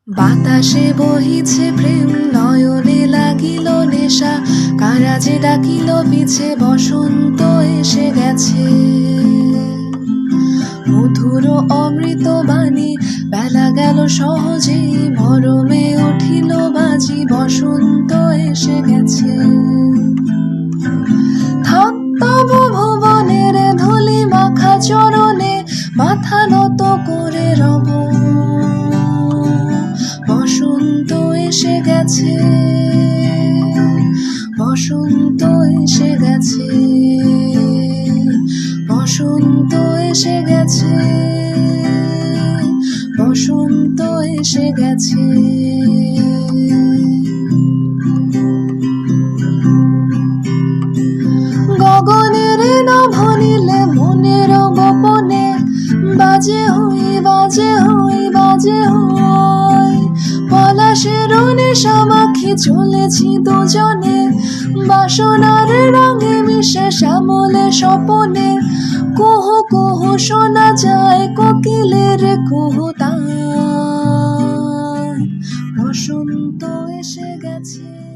বাতাসে বহিছে প্রেম, নয়নে লাগিল নেশা, কারাজে ডাকিল পিছে, বসন্ত এসে গেছে। মধুর অমৃত বাণী, বেলা গেল সহজেই, মরমে উঠিল বাজি, বসন্ত এসে গেছে। থাক তবু ভুবনের ধূলি মাখা চরণে, মাথা নত করে রব। বসন্ত এসে গেছে, বসন্ত এসে গেছে, বসন্ত এসে গেছে, বসন্ত এসে গেছে। গগনের নভনীলে মনের গোপনে, বাজে হই বাজে হই বাজে হই, পলাশের নেশা মাখি চলেছি দুজনে, বাসনার রঙে মিশে শ্যামলে স্বপনে, কুহু কুহু শোনা যায় কোকিলের কুহুতান। বসন্ত এসে গেছে।